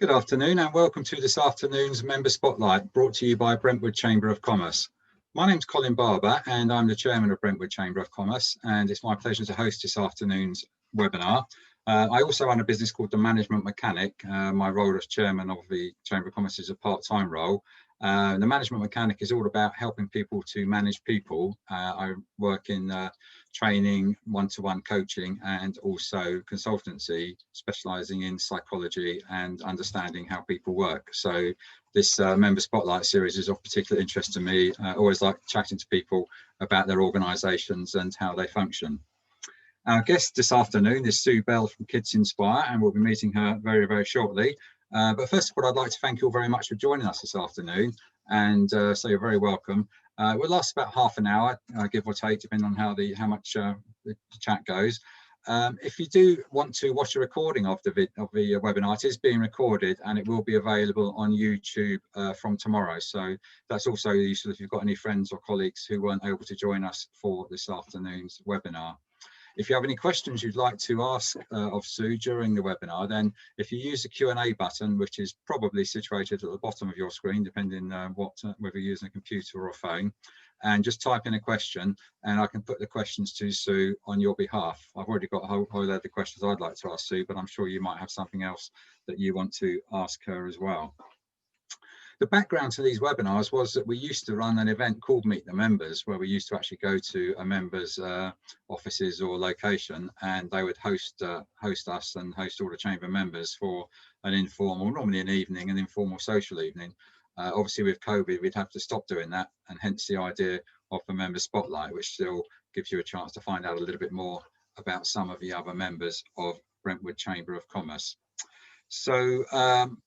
Good afternoon and welcome to this afternoon's Member Spotlight, brought to you by Brentwood Chamber of Commerce. My name's Colin Barber and I'm the Chairman of Brentwood Chamber of Commerce, and it's my pleasure to host this afternoon's webinar. I also run a business called The Management Mechanic. My role as Chairman of the Chamber of Commerce is a part-time role. The Management Mechanic is all about helping people to manage people. I work in training, one-to-one coaching, and also consultancy, specialising in psychology and understanding how people work. So this Member Spotlight series is of particular interest to me. I always like chatting to people about their organisations and how they function. Our guest this afternoon is Sue Bell from Kids Inspire, and we'll be meeting her very, very shortly. But first of all, I'd like to thank you all very much for joining us this afternoon, and so you're very welcome. We'll last about half an hour, give or take, depending on how much the chat goes. If you do want to watch a recording of the webinar, it is being recorded and it will be available on YouTube from tomorrow. So that's also useful if you've got any friends or colleagues who weren't able to join us for this afternoon's webinar. If you have any questions you'd like to ask of Sue during the webinar, then if you use the Q&A button, which is probably situated at the bottom of your screen, depending whether you're using a computer or a phone, and just type in a question and I can put the questions to Sue on your behalf. I've already got a whole load of questions I'd like to ask Sue, but I'm sure you might have something else that you want to ask her as well. The background to these webinars was that we used to run an event called Meet the Members, where we used to actually go to a member's offices or location, and they would host us and host all the chamber members for an informal, normally an evening, an informal social evening. Obviously with COVID, we'd have to stop doing that, and hence the idea of the Member Spotlight, which still gives you a chance to find out a little bit more about some of the other members of Brentwood Chamber of Commerce. So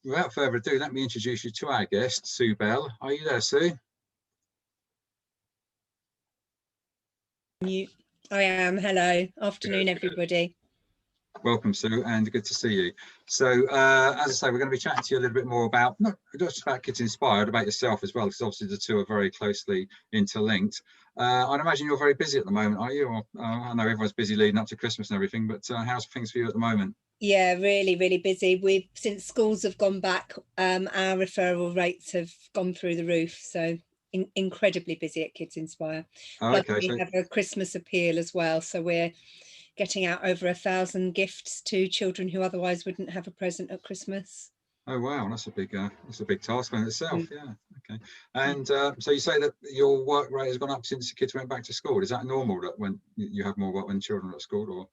without further ado, let me introduce you to our guest, Sue Bell. Are you there, Sue? I am. Hello. Afternoon, everybody. Welcome, Sue, and good to see you. So as I say, we're going to be chatting to you a little bit more about, not just about Kids Inspired, about yourself as well, because obviously the two are very closely interlinked. I'd imagine you're very busy at the moment, are you? Or, I know everyone's busy leading up to Christmas and everything, but how's things for you at the moment? Yeah, really, really busy. Since schools have gone back, our referral rates have gone through the roof. So incredibly busy at Kids Inspire. Oh, Plus, okay, we have a Christmas appeal as well. So we're getting out over 1,000 gifts to children who otherwise wouldn't have a present at Christmas. Oh wow, that's a big task in itself. Yeah, okay. And so you say that your work rate has gone up since the kids went back to school. Is that normal that when you have more work when children are at school, or?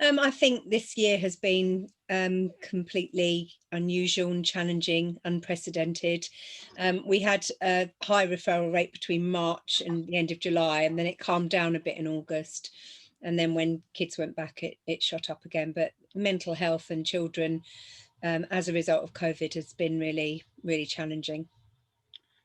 I think this year has been completely unusual and challenging, unprecedented. We had a high referral rate between March and the end of July, and then it calmed down a bit in August. And then when kids went back, it shot up again. But mental health and children, as a result of COVID, has been really, really challenging.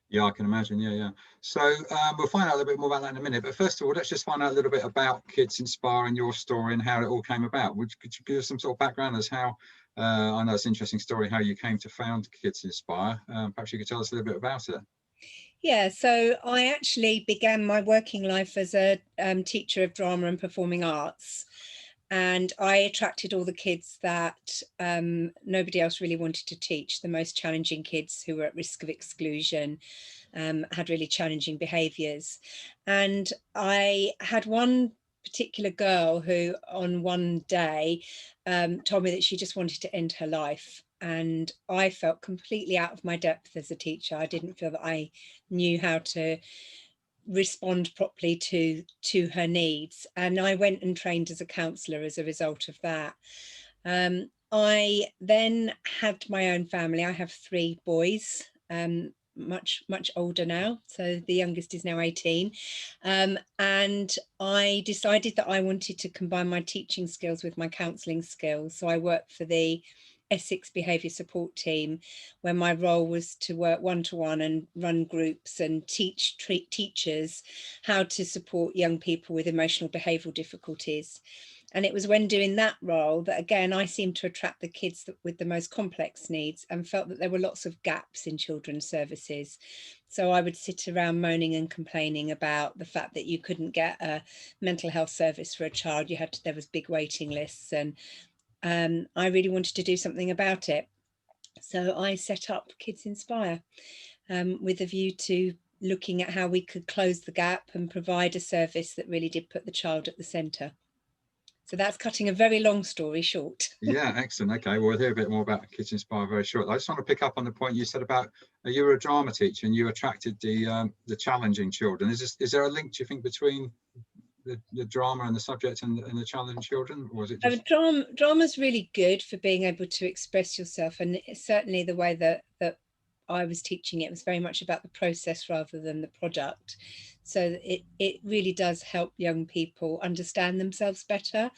Yeah, I can imagine. Yeah. So we'll find out a little bit more about that in a minute. But first of all, let's just find out a little bit about Kids Inspire and your story and how it all came about. Could you give us some sort of background as how, I know it's an interesting story, how you came to found Kids Inspire. Perhaps you could tell us a little bit about it. Yeah, so I actually began my working life as a teacher of drama and performing arts. And I attracted all the kids that nobody else really wanted to teach, the most challenging kids who were at risk of exclusion, had really challenging behaviours. And I had one particular girl who on one day told me that she just wanted to end her life. And I felt completely out of my depth as a teacher. I didn't feel that I knew how to respond properly to her needs, and I went and trained as a counsellor as a result of that. I then had my own family. I have 3 boys, much older now, so the youngest is now 18, and I decided that I wanted to combine my teaching skills with my counselling skills. So I worked for the Essex behaviour support team, where my role was to work one-to-one and run groups and teach teachers how to support young people with emotional behavioural difficulties. And it was when doing that role that, again, I seemed to attract the kids with the most complex needs and felt that there were lots of gaps in children's services. So I would sit around moaning and complaining about the fact that you couldn't get a mental health service for a child. There was big waiting lists, and I really wanted to do something about it. So I set up Kids Inspire with a view to looking at how we could close the gap and provide a service that really did put the child at the centre. So that's cutting a very long story short. Yeah, excellent. Okay, well, we'll hear a bit more about Kids Inspire very shortly. I just want to pick up on the point you said about you were a drama teacher and you attracted the challenging children. Is there a link, do you think, between the drama and the subject and the challenging children, or was it just Drama's really good for being able to express yourself, and certainly the way that I was teaching it was very much about the process rather than the product. So it really does help young people understand themselves better,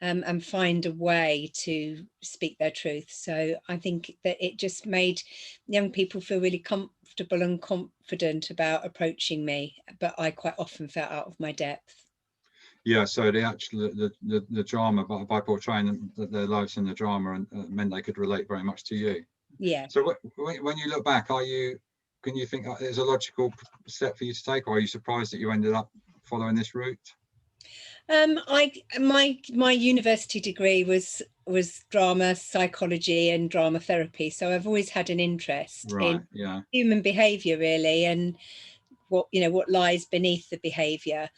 and find a way to speak their truth. So I think that it just made young people feel really comfortable and confident about approaching me, but I quite often felt out of my depth. Yeah, so the drama by portraying their lives in the drama and meant they could relate very much to you. Yeah. So when you look back, can you think there's a logical step for you to take, or are you surprised that you ended up following this route? My university degree was drama psychology and drama therapy, so I've always had an interest in human behaviour really, and what lies beneath the behaviour.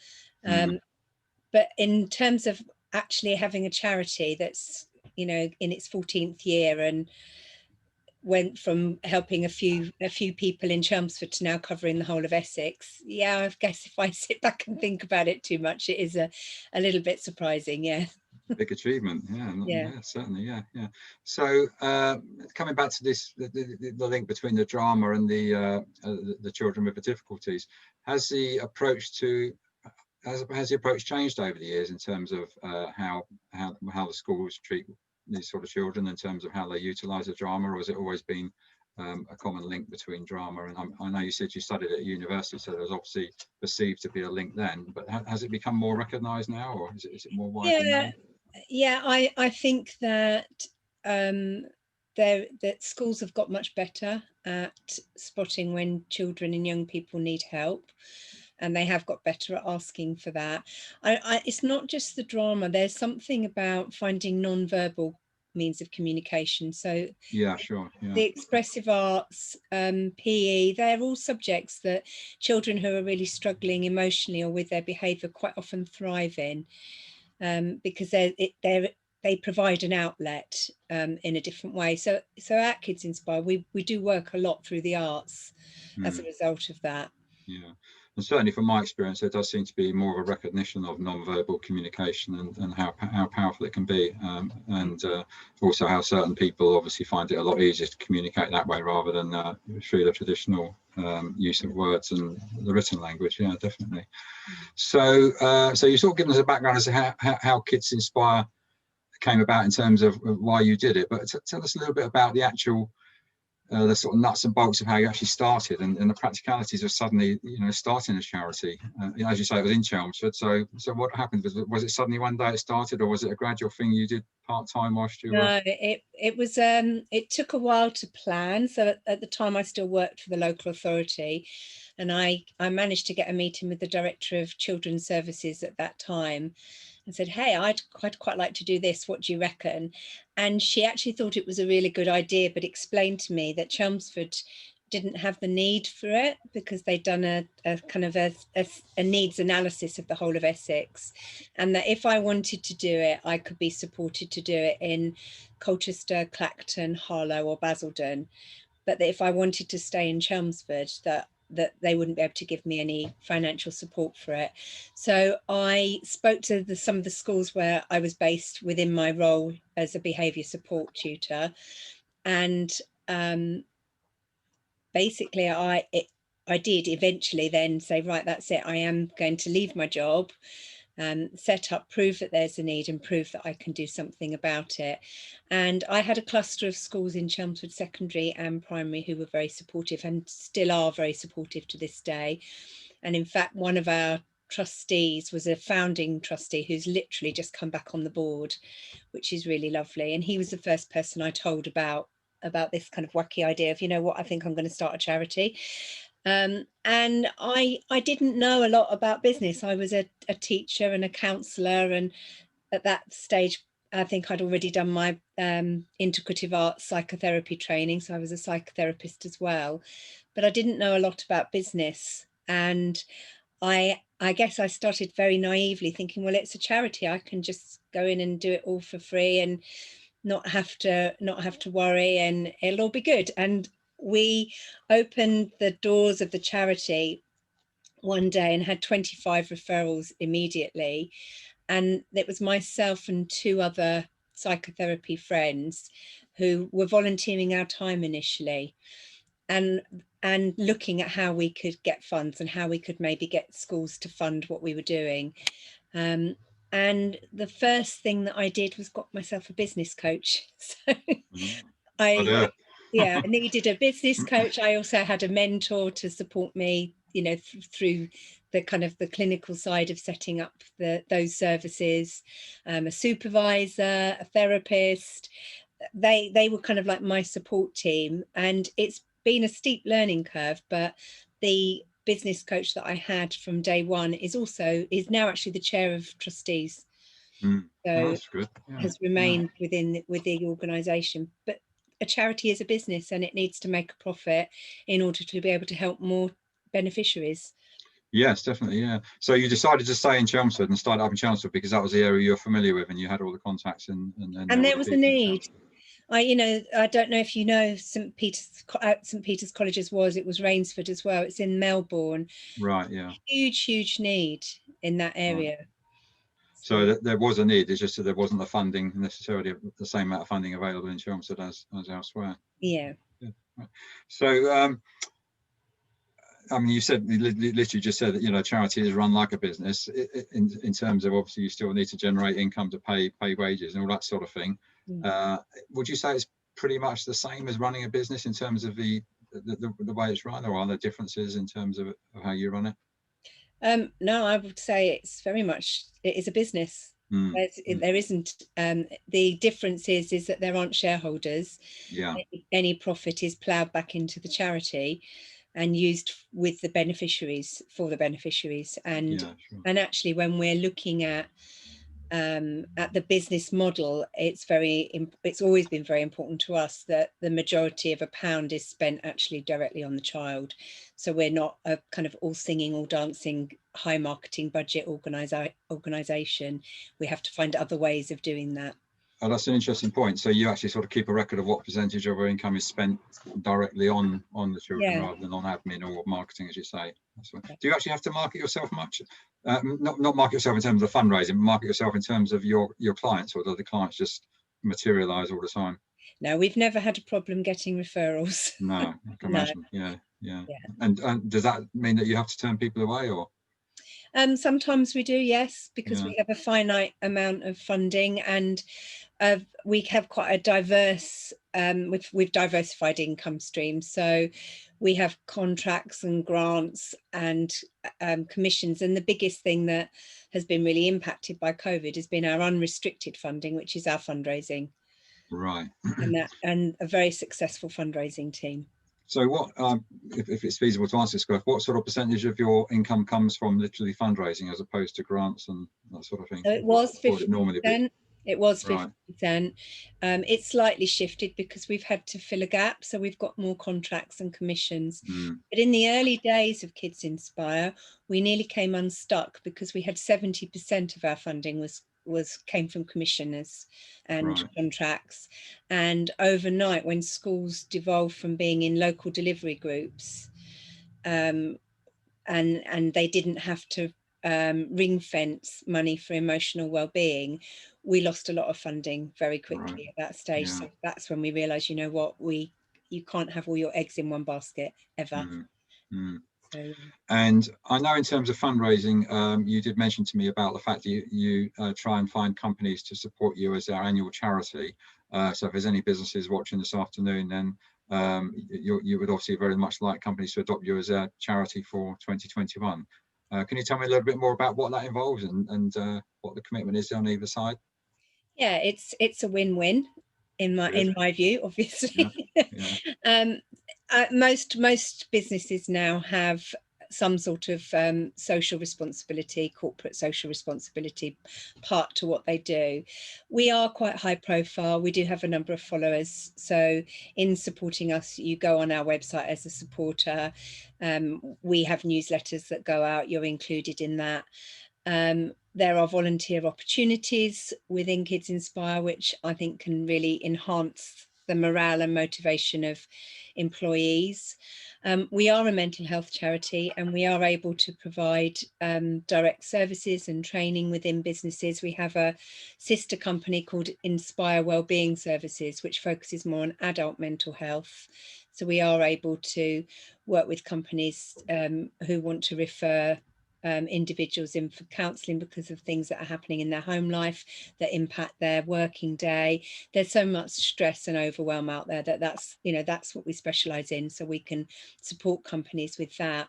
But in terms of actually having a charity that's in its 14th year and went from helping a few people in Chelmsford to now covering the whole of Essex, yeah, I guess if I sit back and think about it too much, it is a little bit surprising. Yeah. Big achievement. Yeah, certainly. Yeah. So coming back to this, the link between the drama and the children with the difficulties, has the approach changed over the years in terms of how the schools treat these sort of children, in terms of how they utilize the drama, or has it always been a common link between drama and I know you said you studied at university, so there's obviously perceived to be a link then, but has it become more recognized now, or is it more widely known? Yeah, I think that that schools have got much better at spotting when children and young people need help, and they have got better at asking for that. It's not just the drama. There's something about finding non-verbal means of communication. So yeah, sure. Yeah. The expressive arts, PE, they're all subjects that children who are really struggling emotionally or with their behaviour quite often thrive in, because they provide an outlet in a different way. So at Kids Inspire, we do work a lot through the arts as a result of that. Yeah, and certainly from my experience, there does seem to be more of a recognition of non-verbal communication and how powerful it can be, and also how certain people obviously find it a lot easier to communicate that way rather than through the traditional use of words and the written language. Yeah, definitely. So you sort of given us a background as to how Kids Inspire came about in terms of why you did it, but tell us a little bit about the actual the sort of nuts and bolts of how you actually started and the practicalities of suddenly starting a charity. As you say, it was in Chelmsford, so what happened? Was it suddenly one day it started, or was it a gradual thing you did part-time whilst you were? No, it was it took a while to plan. So at the time I still worked for the local authority, and I managed to get a meeting with the director of children's services at that time and said, hey, I'd quite like to do this, what do you reckon? And she actually thought it was a really good idea, but explained to me that Chelmsford didn't have the need for it because they'd done a kind of a needs analysis of the whole of Essex, and that if I wanted to do it, I could be supported to do it in Colchester, Clacton, Harlow or Basildon, but that if I wanted to stay in Chelmsford, that they wouldn't be able to give me any financial support for it. So I spoke to some of the schools where I was based within my role as a behaviour support tutor, and basically I did eventually then say, right, that's it, I am going to leave my job, set up, prove that there's a need and prove that I can do something about it. And I had a cluster of schools in Chelmsford secondary and primary who were very supportive and still are very supportive to this day. And in fact, one of our trustees was a founding trustee who's literally just come back on the board, which is really lovely. And he was the first person I told about this kind of wacky idea of, I think I'm going to start a charity. And I didn't know a lot about business. I was a teacher and a counsellor, and at that stage I think I'd already done my integrative arts psychotherapy training, so I was a psychotherapist as well, but I didn't know a lot about business. And I guess I started very naively thinking, well, it's a charity, I can just go in and do it all for free and not have to worry, and it'll all be good. And we opened the doors of the charity one day and had 25 referrals immediately. And it was myself and two other psychotherapy friends who were volunteering our time initially, and looking at how we could get funds and how we could maybe get schools to fund what we were doing. And the first thing that I did was got myself a business coach. So I needed a business coach. I also had a mentor to support me, through the kind of the clinical side of setting up those services, a supervisor, a therapist. They were kind of like my support team, and it's been a steep learning curve, but the business coach that I had from day one is now actually the chair of trustees. So that's good. has remained within the organisation. But a charity is a business, and it needs to make a profit in order to be able to help more beneficiaries. Yes, definitely. Yeah. So you decided to stay in Chelmsford and start up in Chelmsford because that was the area you're familiar with and you had all the contacts and there was a need. I don't know if you know St Peter's College it was Rainsford as well. It's in Melbourne. Right. Yeah. Huge need in that area. Right. So there was a need. It's just that there wasn't the funding necessarily, the same amount of funding available in Chelmsford as elsewhere. Yeah. Right. So I mean, you literally just said that charity is run like a business in terms of, obviously you still need to generate income to pay wages and all that sort of thing. Would you say it's pretty much the same as running a business in terms of the way it's run, or are there differences in terms of how you run it? No, I would say it is a business. There isn't. The difference is that there aren't shareholders. Yeah. Any profit is ploughed back into the charity and used with the beneficiaries, for the beneficiaries. And actually, when we're looking at the business model, it's always been very important to us that the majority of £1 is spent actually directly on the child. So we're not a kind of all singing, all dancing, high marketing budget organisation. We have to find other ways of doing that. Oh, that's an interesting point. So you actually sort of keep a record of what percentage of our income is spent directly on the children rather than on admin or marketing, as you say. Do you actually have to market yourself much? Not market yourself in terms of the fundraising, but market yourself in terms of your clients, or do the clients just materialise all the time? No, we've never had a problem getting referrals. No, I can imagine. Yeah. And does that mean that you have to turn people away, or? Sometimes we do, yes, because we have a finite amount of funding, and we have quite a diverse, we've diversified income streams. So we have contracts and grants and commissions. And the biggest thing that has been really impacted by COVID has been our unrestricted funding, which is our fundraising. Right. and a very successful fundraising team. So what, if it's feasible to answer this question, what sort of percentage of your income comes from literally fundraising as opposed to grants and that sort of thing? So it was 50%. It was 50%. Right. It's slightly shifted because we've had to fill a gap. So we've got more contracts and commissions. But in the early days of Kids Inspire, we nearly came unstuck because we had 70% of our funding came from commissioners and contracts. And overnight, when schools devolved from being in local delivery groups, and they didn't have to ring fence money for emotional well-being, we lost a lot of funding very quickly at that stage. So that's when we realized, you know what, you can't have all your eggs in one basket ever. So, and I know in terms of fundraising, you did mention to me about the fact that you try and find companies to support you as our annual charity. So if there's any businesses watching this afternoon, then you would obviously very much like companies to adopt you as a charity for 2021. Can you tell me a little bit more about what that involves and what the commitment is on either side? Yeah, it's a win-win in my view, obviously. Most businesses now have some sort of social responsibility, corporate social responsibility part to what they do. We are quite high profile. We do have a number of followers. So in supporting us, you go on our website as a supporter. We have newsletters that go out. You're included in that. There are volunteer opportunities within Kids Inspire, which I think can really enhance the morale and motivation of employees. We are a mental health charity, and we are able to provide direct services and training within businesses. We have a sister company called Inspire Wellbeing Services, which focuses more on adult mental health. So we are able to work with companies who want to refer individuals in for counselling because of things that are happening in their home life that impact their working day. There's so much stress and overwhelm out there that's what we specialise in, so we can support companies with that.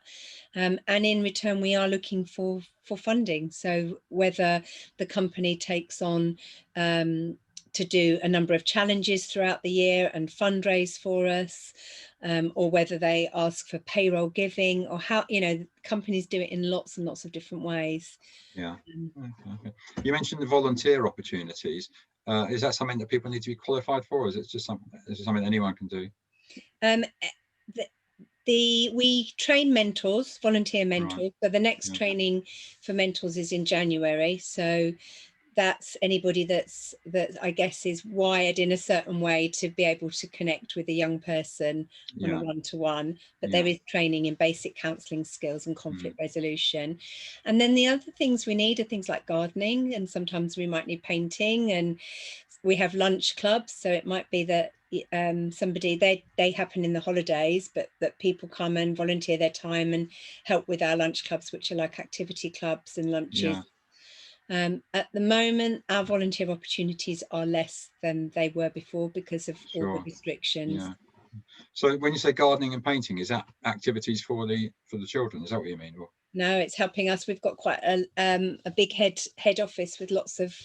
And in return, we are looking for funding. So whether the company takes on to do a number of challenges throughout the year and fundraise for us, or whether they ask for payroll giving, or how, companies do it in lots and lots of different ways. Yeah. Okay. You mentioned the volunteer opportunities. Is that something that people need to be qualified for, or is it just something anyone can do? We train mentors, volunteer mentors. Right. So the next training for mentors is in January. So that's anybody that I guess is wired in a certain way to be able to connect with a young person on a one-to-one. But there is training in basic counselling skills and conflict resolution. And then the other things we need are things like gardening, and sometimes we might need painting, and we have lunch clubs. So it might be that somebody, they happen in the holidays, but that people come and volunteer their time and help with our lunch clubs, which are like activity clubs and lunches. At the moment, our volunteer opportunities are less than they were before because of all the restrictions. So when you say gardening and painting, is that activities for the children? Is that what you mean? Or? No, it's helping us. We've got quite a big head office with lots of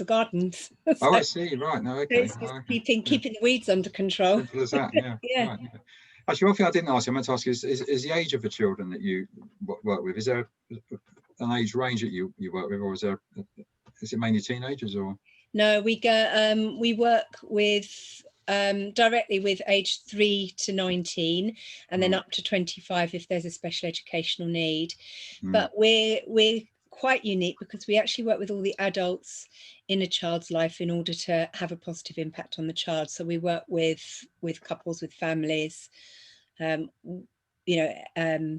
gardens. So, I see. Right. No. Okay. It's just keeping the weeds under control. Simple as that. Yeah. Right, okay. Actually, one thing I didn't ask you, I meant to ask you, is the age of the children that you work with, is there an age range that you work with, or is it mainly teenagers? Or no, we work with directly with age 3 to 19, and then up to 25 if there's a special educational need. But we're quite unique because we actually work with all the adults in a child's life in order to have a positive impact on the child. So we work with couples, with families,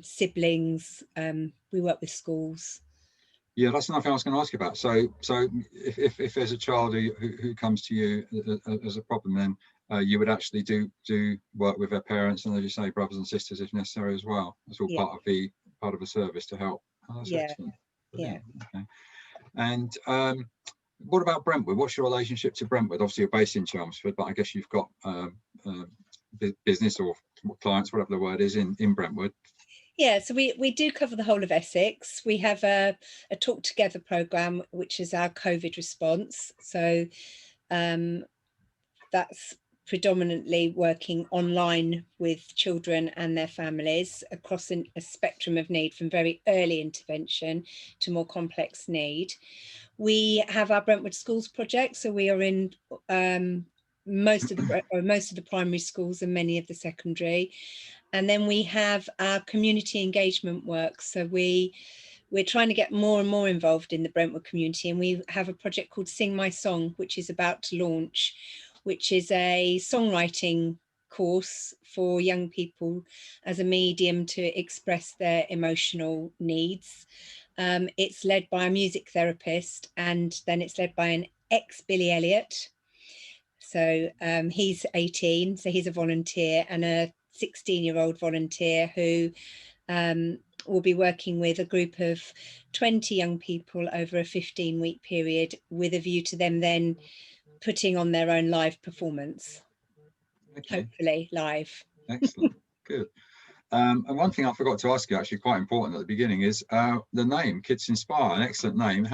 siblings. We work with schools. Yeah, that's another thing I was going to ask you about. So if there's a child who comes to you as a problem, then you would actually do work with their parents and, as you say, brothers and sisters if necessary as well. That's all part of the service to help. Oh, that's excellent. Brilliant. Okay. And what about Brentwood? What's your relationship to Brentwood? Obviously, you're based in Chelmsford, but I guess you've got business or clients, whatever the word is, in Brentwood. Yeah, so we do cover the whole of Essex. We have a Talk Together programme, which is our COVID response. So that's predominantly working online with children and their families across a spectrum of need, from very early intervention to more complex need. We have our Brentwood Schools project, so we are in most of the primary schools and many of the secondary. And then we have our community engagement work. So we're trying to get more and more involved in the Brentwood community, and we have a project called Sing My Song, which is about to launch, which is a songwriting course for young people as a medium to express their emotional needs. It's led by a music therapist, and then it's led by an ex-Billy Elliot. So he's 18, so he's a volunteer, and a 16-year-old volunteer who will be working with a group of 20 young people over a 15-week period, with a view to them then putting on their own live performance. Okay. Hopefully live. Excellent. Good. And one thing I forgot to ask you, actually quite important at the beginning, is the name Kids Inspire. An excellent name.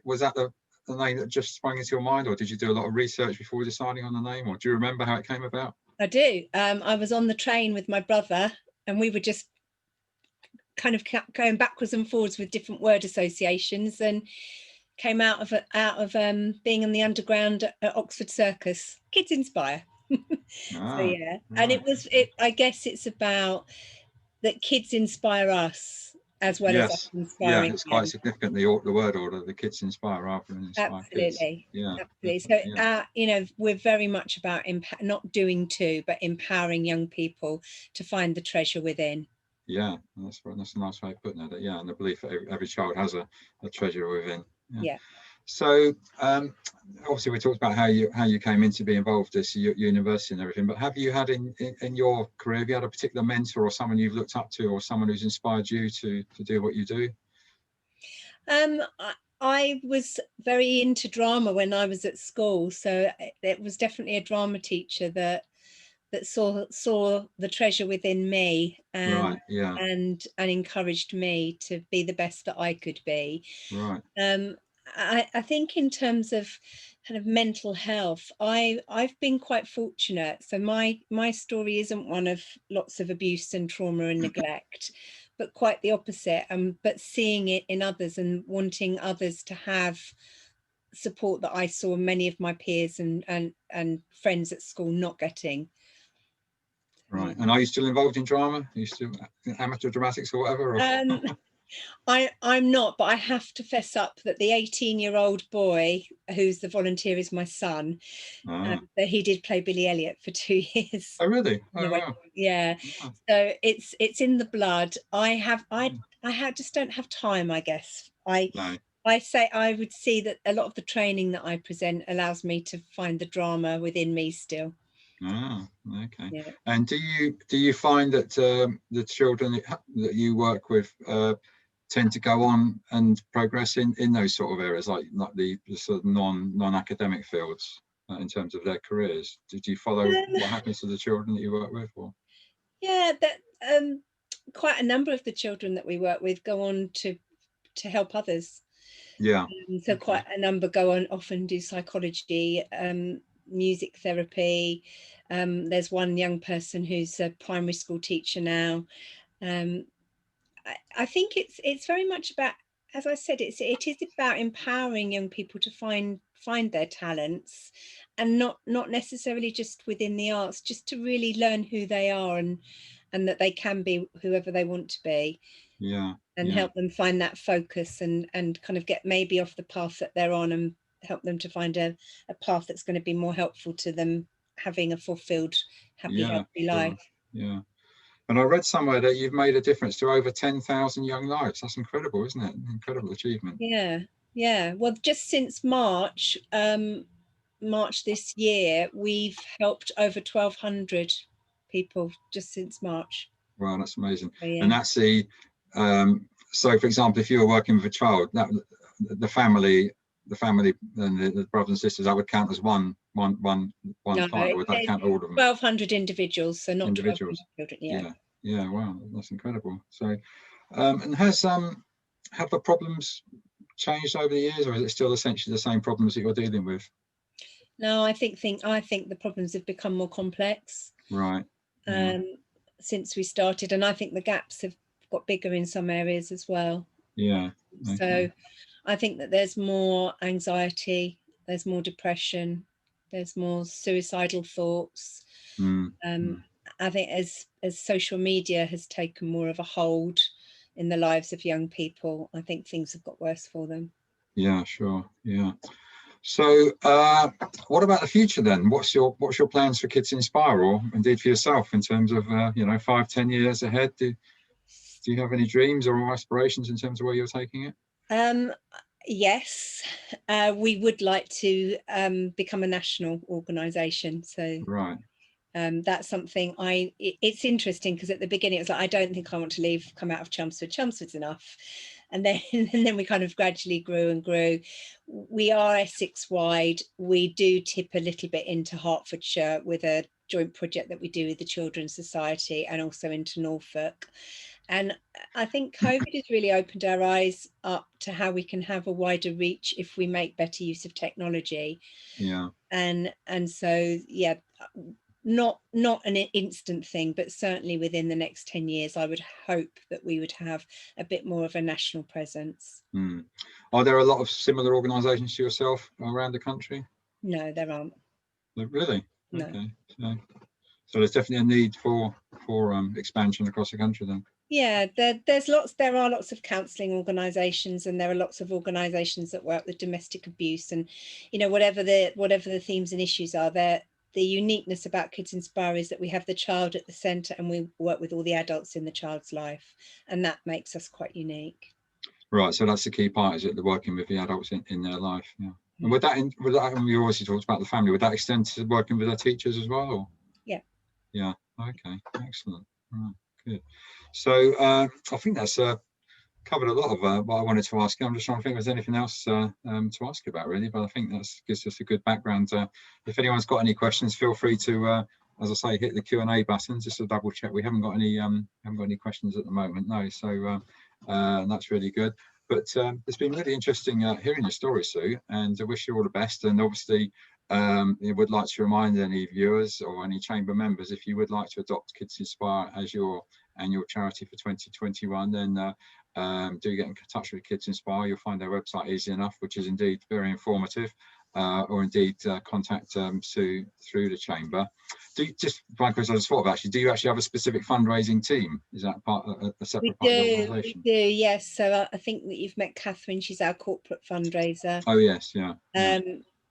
Was that the name that just sprang into your mind, or did you do a lot of research before deciding on the name, or do you remember how it came about? I do. I was on the train with my brother, and we were just kind of kept going backwards and forwards with different word associations, and came out of being in the underground at Oxford Circus. Kids inspire. So yeah, and right. I guess it's about that kids inspire us as well as us Yes, yeah, inspiring it's quite them. significant, the word order, the kids inspire rather than inspire kids. Absolutely, Yeah, absolutely. So yeah, you know, we're very much about not doing to, but empowering young people to find the treasure within. yeah, that's a nice way of putting it. Yeah, and the belief that every child has a treasure within. Yeah. Yeah. So obviously we talked about how you came in to be involved at university and everything, but have you had in your career, have you had a particular mentor or someone you've looked up to, or someone who's inspired you to do what you do? I was very into drama when I was at school, so it was definitely a drama teacher that saw the treasure within me, Right, yeah, and encouraged me to be the best that I could be. right, I think in terms of kind of mental health, I've been quite fortunate. So my story isn't one of lots of abuse and trauma and neglect, but quite the opposite. But seeing it in others and wanting others to have support that I saw many of my peers and friends at school not getting. right. And are you still involved in drama? Are you still amateur dramatics or whatever? Or? Um, I'm not, but I have to fess up that the 18-year-old boy who's the volunteer is my son. That he did play Billy Elliot for 2 years. Oh, really? Oh, wow. Yeah. Oh, So it's in the blood. I just don't have time, I guess. no. I say I would see that a lot of the training that I present allows me to find the drama within me still. Ah, okay. Yeah. And do you find that the children that you work with tend to go on and progress in those sort of areas, like the sort of non-academic fields in terms of their careers? Did you follow what happens to the children that you work with? Or? Yeah, that quite a number of the children that we work with go on to help others. Yeah. So Okay. quite a number go on, often do psychology, music therapy. There's one young person who's a primary school teacher now. I think it's very much about, as I said, it is about empowering young people to find their talents, and not necessarily just within the arts, just to really learn who they are, and that they can be whoever they want to be. Yeah. And Yeah. help them find that focus, and kind of get maybe off the path that they're on, and help them to find a path that's going to be more helpful to them having a fulfilled, happy, Yeah. healthy Sure. life. Yeah. And I read somewhere that you've made a difference to over 10,000 young lives. That's incredible, isn't it? Incredible achievement. Yeah, yeah. Well, just since March this year, we've helped over 1,200 people just since March. Wow, that's amazing. So, yeah. And that's so for example, if you were working with a child, that the family and the brothers and sisters, that would count as one No, client, or would that count all of them? 1,200 individuals, so not Individuals. 1,200 children. Yeah. Wow, that's incredible. So, and have the problems changed over the years, or is it still essentially the same problems that you're dealing with? No, I think the problems have become more complex. Right. Yeah. Since we started, and I think the gaps have got bigger in some areas as well. Yeah. Okay. So I think that there's more anxiety, there's more depression, there's more suicidal thoughts. I think as social media has taken more of a hold in the lives of young people, I think things have got worse for them. Yeah, sure. Yeah. So what about the future then? What's your plans for Kids Inspire, or indeed for yourself, in terms of 5-10 years ahead? Do you have any dreams or aspirations in terms of where you're taking it? Yes, we would like to become a national organisation. So right. That's something it's interesting, because at the beginning it was like, I don't think I want to come out of Chelmsford. Chelmsford's enough. And then we kind of gradually grew and grew. We are Essex wide. We do tip a little bit into Hertfordshire with a joint project that we do with the Children's Society, and also into Norfolk. And I think COVID has really opened our eyes up to how we can have a wider reach if we make better use of technology. Yeah. And so, yeah, not an instant thing, but certainly within the next 10 years, I would hope that we would have a bit more of a national presence. Are there a lot of similar organisations to yourself around the country? No, there aren't. Really? No. Okay. So there's definitely a need for expansion across the country then. Yeah, there are lots of counselling organisations, and there are lots of organisations that work with domestic abuse, and whatever the themes and issues are, there the uniqueness about Kids Inspire is that we have the child at the centre, and we work with all the adults in the child's life, and that makes us quite unique. Right, so that's the key part, is it? The working with the adults in their life. Yeah. And would that, you obviously talked about the family, would that extend to working with their teachers as well? Or? Yeah. Yeah. Okay. Excellent. Right. Good. So I think that's covered a lot of what I wanted to ask you. I'm just trying to think if there's anything else to ask you about, really, but I think that gives us a good background. If anyone's got any questions, feel free to, as I say, hit the Q&A button just to double check. We haven't got any questions at the moment, no. So that's really good. But it's been really interesting hearing your story, Sue, and I wish you all the best. And obviously, I would like to remind any viewers or any chamber members, if you would like to adopt Kids Inspire as your annual charity for 2021, then do get in touch with Kids Inspire. You'll find their website easy enough, which is indeed very informative, or indeed contact Sue through the chamber. Just one question I just thought of, actually, do you actually have a specific fundraising team? Is that a separate part of the organisation? We do, yes. So I think that you've met Catherine. She's our corporate fundraiser. Oh yes, yeah.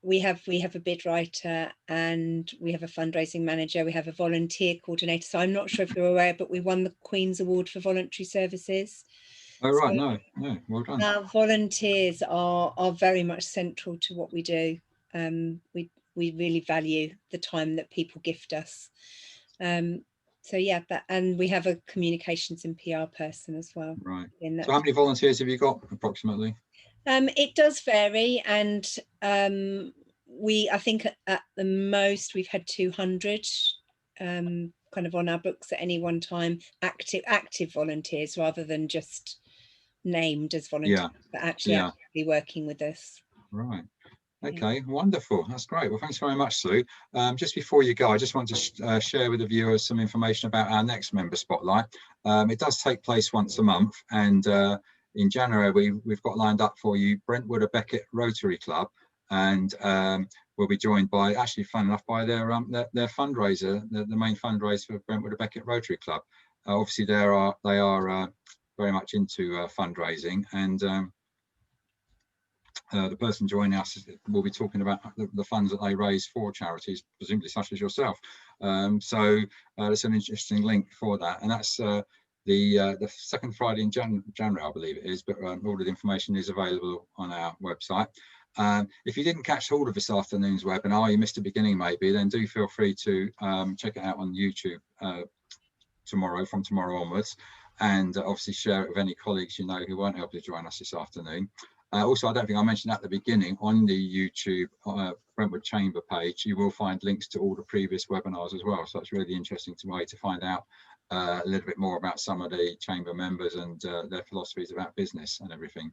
We have a bid writer, and we have a fundraising manager. We have a volunteer coordinator. So I'm not sure if you're aware, but we won the Queen's Award for voluntary services. Oh right, so no, well done. Our volunteers are very much central to what we do. We really value the time that people gift us. So yeah, and we have a communications and PR person as well. Right. So how many volunteers have you got approximately? It does vary, and I think at the most we've had 200 kind of on our books at any one time, active volunteers rather than just named as volunteers, but actually actively working with us. Right. Okay, wonderful. That's great. Well, thanks very much, Sue. Just before you go, I just want to share with the viewers some information about our next member spotlight. It does take place once a month, and in January we've got lined up for you Brentwood Beckett Rotary Club, and we'll be joined by, actually fun enough, by their fundraiser, the main fundraiser for Brentwood Beckett Rotary Club. Obviously they are very much into fundraising, and the person joining us will be talking about the funds that they raise for charities, presumably such as yourself. So there's an interesting link for that, and that's the second Friday in January, I believe it is, but all of the information is available on our website. If you didn't catch hold of this afternoon's webinar, you missed the beginning maybe, then do feel free to check it out on YouTube from tomorrow onwards, and obviously share it with any colleagues you know who weren't able to join us this afternoon. Also, I don't think I mentioned at the beginning, on the YouTube Brentwood Chamber page, you will find links to all the previous webinars as well. So it's really interesting way to find out a little bit more about some of the chamber members and their philosophies about business and everything.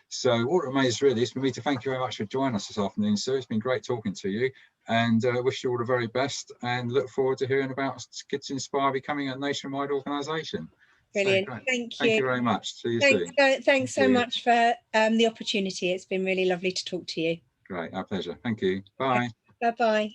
So all it remains really is for me to thank you very much for joining us this afternoon, Sue. It's been great talking to you, and wish you all the very best, and look forward to hearing about Kids Inspire becoming a nationwide organisation. Brilliant. So, thank you very much. See you soon. Thanks so much for the opportunity. It's been really lovely to talk to you. Great, our pleasure. Thank you. Bye. Bye-bye.